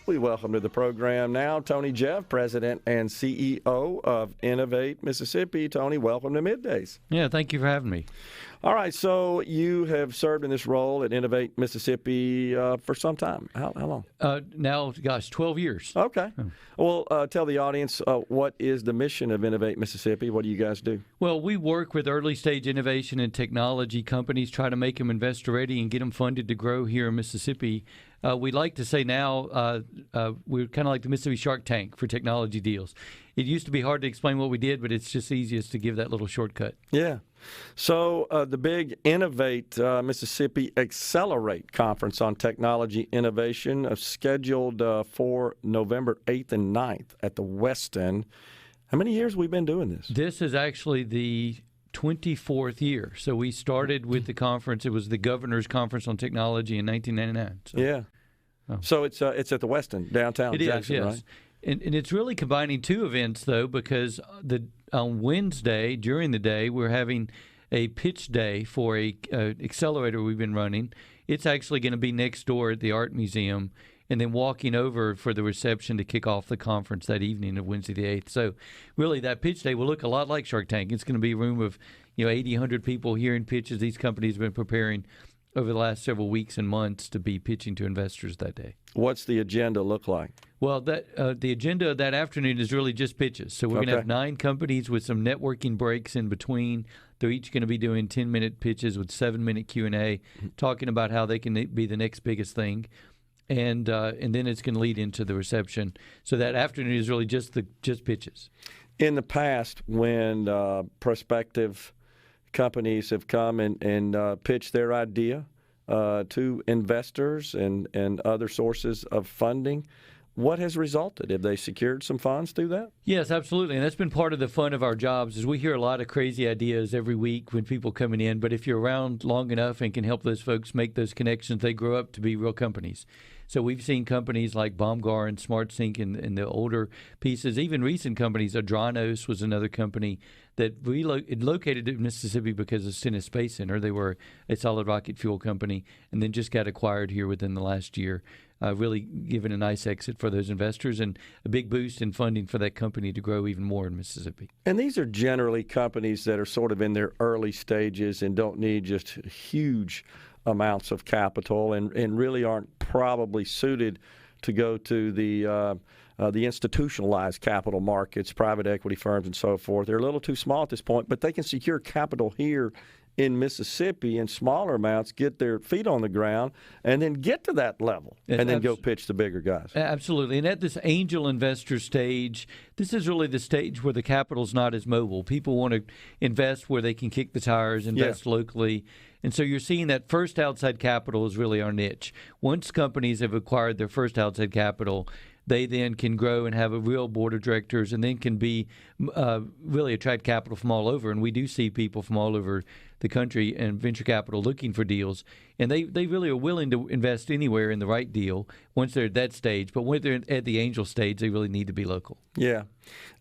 We welcome to the program now Tony Jeff, President and CEO of Innovate Mississippi. Tony, welcome to Middays. Yeah, thank you for having me. All right, so you have served in this role at Innovate Mississippi for some time. How long? Now, 12 years. Okay. Well, tell the audience, what is the mission of Innovate Mississippi? What do you guys do? Well, we work with early-stage innovation and technology companies, try to make them investor-ready and get them funded to grow here in Mississippi. We like to say now we're kind of like the Mississippi Shark Tank for technology deals. It used to be hard to explain what we did, but it's just easiest to give that little shortcut. Yeah. So the big Innovate Mississippi Accelerate Conference on Technology Innovation is scheduled for November 8th and 9th at the West End. How many years have we been doing this? This is actually the 24th year. So we started with the conference. It was the Governor's Conference on Technology in 1999. So. Yeah. So it's at the West End, downtown Jackson, yes. right? And it's really combining two events, though, because on Wednesday, during the day, we're having a pitch day for a accelerator we've been running. It's actually going to be next door at the Art Museum, and then walking over for the reception to kick off the conference that evening of Wednesday the 8th. So really that pitch day will look a lot like Shark Tank. It's going to be a room of 80, 100 people hearing pitches these companies have been preparing over the last several weeks and months to be pitching to investors that day. What's the agenda look like? Well, the agenda that afternoon is really just pitches. So we're going to have 9 companies with some networking breaks in between. They're each going to be doing 10-minute pitches with 7-minute Q&A, talking about how they can be the next biggest thing. And then it's going to lead into the reception. So that afternoon is really just pitches. In the past, when prospective companies have come and pitched their idea to investors and other sources of funding, what has resulted? Have they secured some funds through that? Yes, absolutely. And that's been part of the fun of our jobs is we hear a lot of crazy ideas every week when people coming in. But if you're around long enough and can help those folks make those connections, they grow up to be real companies. So we've seen companies like Bomgar and SmartSync in the older pieces, even recent companies. Adranos was another company that located in Mississippi because of Stennis Space Center. They were a solid rocket fuel company and then just got acquired here within the last year, really giving a nice exit for those investors and a big boost in funding for that company to grow even more in Mississippi. And these are generally companies that are sort of in their early stages and don't need just huge amounts of capital and really aren't probably suited to go to the institutionalized capital markets, private equity firms and so forth. They're a little too small at this point, but they can secure capital here in Mississippi in smaller amounts, get their feet on the ground, and then get to that level, and then go pitch the bigger guys. Absolutely. And at this angel investor stage, this is really the stage where the capital's not as mobile. People want to invest where they can kick the tires, invest locally. And so you're seeing that first outside capital is really our niche. Once companies have acquired their first outside capital, they then can grow and have a real board of directors and then can be really attract capital from all over. And we do see people from all over the country and venture capital looking for deals. And they really are willing to invest anywhere in the right deal once they're at that stage. But when they're at the angel stage, they really need to be local. Yeah.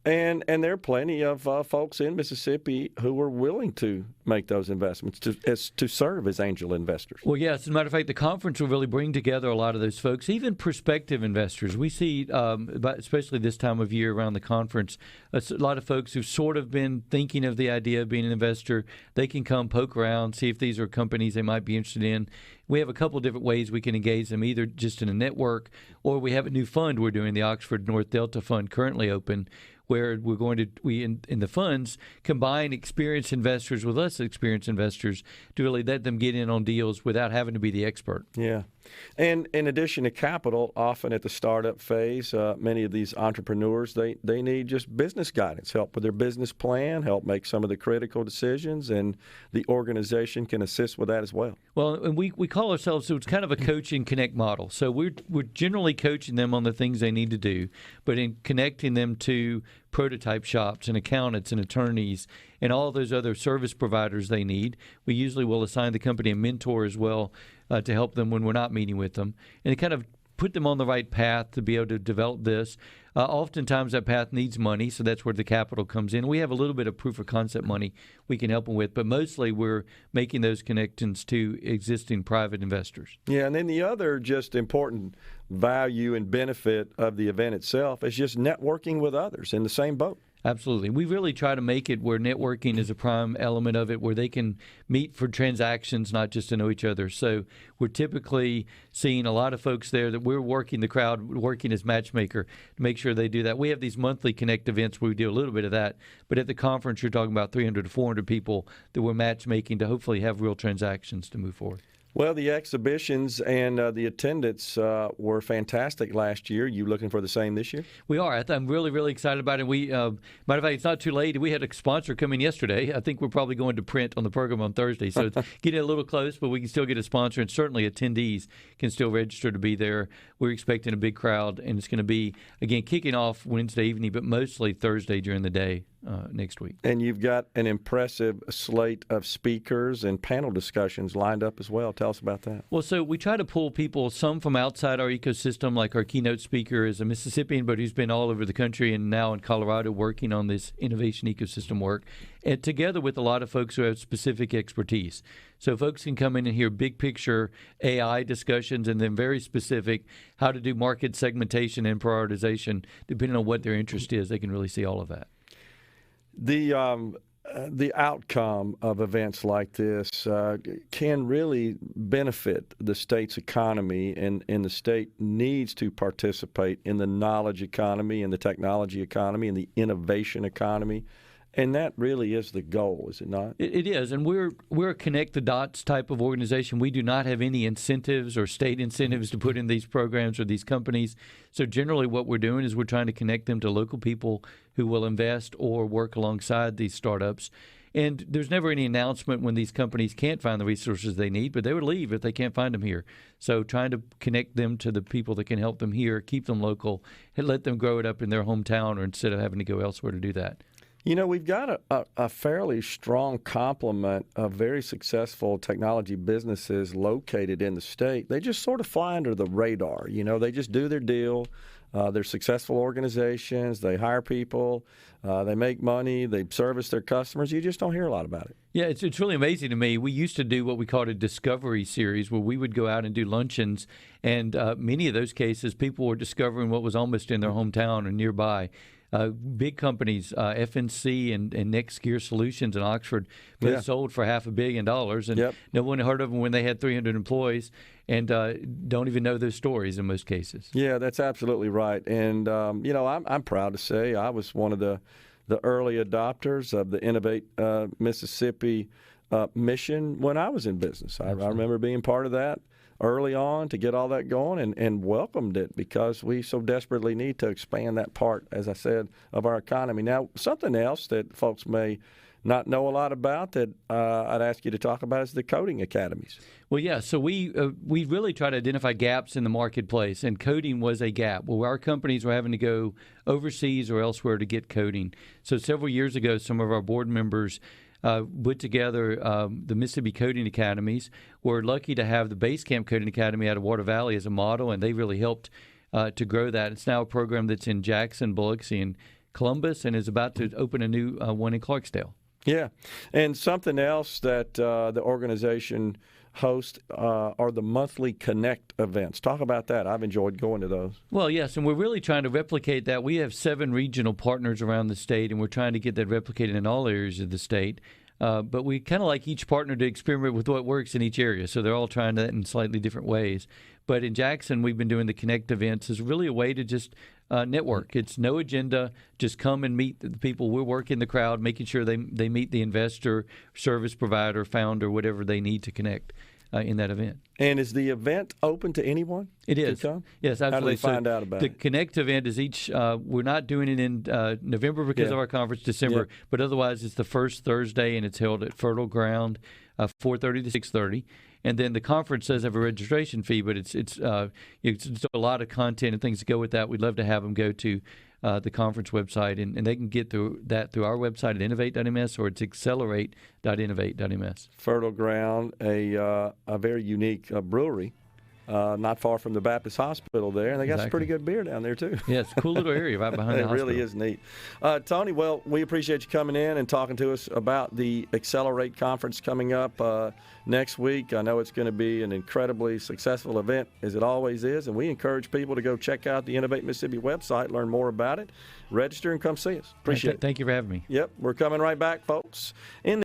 And there are plenty of folks in Mississippi who are willing to make those investments to serve as angel investors. Well, yes. As a matter of fact, the conference will really bring together a lot of those folks, even prospective investors. We see, especially this time of year around the conference, a lot of folks who've sort of been thinking of the idea of being an investor. They can come poke around, see if these are companies they might be interested in. We have a couple of different ways we can engage them, either just in a network or we have a new fund we're doing, the Oxford North Delta Fund, currently open, where we're going to, in the funds, combine experienced investors with less experienced investors to really let them get in on deals without having to be the expert. Yeah. And in addition to capital, often at the startup phase, many of these entrepreneurs, they need just business guidance, help with their business plan, help make some of the critical decisions, and the organization can assist with that as well. Well, and we call ourselves, so it's kind of a coach and connect model. So we're generally coaching them on the things they need to do, but in connecting them to prototype shops and accountants and attorneys and all those other service providers they need. We usually will assign the company a mentor as well to help them when we're not meeting with them. And it kind of put them on the right path to be able to develop this. Oftentimes that path needs money, so that's where the capital comes in. We have a little bit of proof of concept money we can help them with, but mostly we're making those connections to existing private investors. Yeah, and then the other just important value and benefit of the event itself is just networking with others in the same boat. Absolutely. We really try to make it where networking is a prime element of it, where they can meet for transactions, not just to know each other. So we're typically seeing a lot of folks there that we're working the crowd, working as matchmaker to make sure they do that. We have these monthly Connect events where we do a little bit of that, but at the conference you're talking about 300 to 400 people that we're matchmaking to hopefully have real transactions to move forward. Well, the exhibitions and the attendance were fantastic last year. You looking for the same this year? We are. I'm really, really excited about it. Matter of fact, it's not too late. We had a sponsor come in yesterday. I think we're probably going to print on the program on Thursday. So it's getting a little close, but we can still get a sponsor, and certainly attendees can still register to be there. We're expecting a big crowd, and it's going to be, again, kicking off Wednesday evening, but mostly Thursday during the day. Next week. And you've got an impressive slate of speakers and panel discussions lined up as well. Tell us about that. Well, so we try to pull people, some from outside our ecosystem, like our keynote speaker is a Mississippian, but he's been all over the country and now in Colorado working on this innovation ecosystem work, and together with a lot of folks who have specific expertise. So folks can come in and hear big picture AI discussions and then very specific how to do market segmentation and prioritization. Depending on what their interest is, they can really see all of that. The outcome of events like this can really benefit the state's economy, and the state needs to participate in the knowledge economy and the technology economy and the innovation economy. And that really is the goal, is it not? It is, and we're a connect the dots type of organization. We do not have any incentives or state incentives to put in these programs or these companies. So generally what we're doing is we're trying to connect them to local people who will invest or work alongside these startups. And there's never any announcement when these companies can't find the resources they need, but they would leave if they can't find them here. So trying to connect them to the people that can help them here, keep them local, and let them grow it up in their hometown or instead of having to go elsewhere to do that. You know, we've got a fairly strong complement of very successful technology businesses located in the state. They just sort of fly under the radar. You know, they just do their deal. They're successful organizations. They hire people. They make money. They service their customers. You just don't hear a lot about it. Yeah, it's really amazing to me. We used to do what we called a discovery series where we would go out and do luncheons, and many of those cases, people were discovering what was almost in their hometown or nearby. Big companies, FNC and Next Gear Solutions in Oxford, both sold for $500 million, and no one heard of them when they had 300 employees, and don't even know those stories in most cases. Yeah, that's absolutely right. And you know, I'm proud to say I was one of the early adopters of the Innovate Mississippi mission when I was in business. I remember being part of that early on to get all that going, and welcomed it because we so desperately need to expand that part, as I said, of our economy. Now, something else that folks may not know a lot about that I'd ask you to talk about is the coding academies. Well, yeah, so we really try to identify gaps in the marketplace, and coding was a gap where our companies were having to go overseas or elsewhere to get coding. So several years ago, some of our board members put together the Mississippi Coding Academies. We're lucky to have the Basecamp Coding Academy out of Water Valley as a model, and they really helped to grow that. It's now a program that's in Jackson, Biloxi, and Columbus, and is about to open a new one in Clarksdale. Yeah, and something else that the organization hosts are the monthly Connect events. Talk about that. I've enjoyed going to those. Well, yes, and we're really trying to replicate that. We have 7 regional partners around the state, and we're trying to get that replicated in all areas of the state. But we kind of like each partner to experiment with what works in each area, so they're all trying that in slightly different ways. But in Jackson, we've been doing the Connect events as really a way to just network. It's no agenda. Just come and meet the people. We're working the crowd, making sure they meet the investor, service provider, founder, whatever they need to connect in that event. And is the event open to anyone? It is. To come? Yes, absolutely. How do they find out about it? The Connect event is each, we're not doing it in November because of our conference, December, but otherwise it's the first Thursday, and it's held at Fertile Ground, 4:30 to 6:30. And then the conference does have a registration fee, but it's a lot of content and things that go with that. We'd love to have them go to the conference website, and they can get through our website at innovate.ms, or it's accelerate.innovate.ms. Fertile Ground, a very unique brewery not far from the Baptist Hospital there, and they got some pretty good beer down there too. Yeah, it's a cool little area right behind the hospital. It really is neat. Tony, well, we appreciate you coming in and talking to us about the Accelerate Conference coming up next week. I know it's going to be an incredibly successful event, as it always is, and we encourage people to go check out the Innovate Mississippi website, learn more about it, register, and come see us. Appreciate it. Thank you for having me. Yep, we're coming right back, folks. In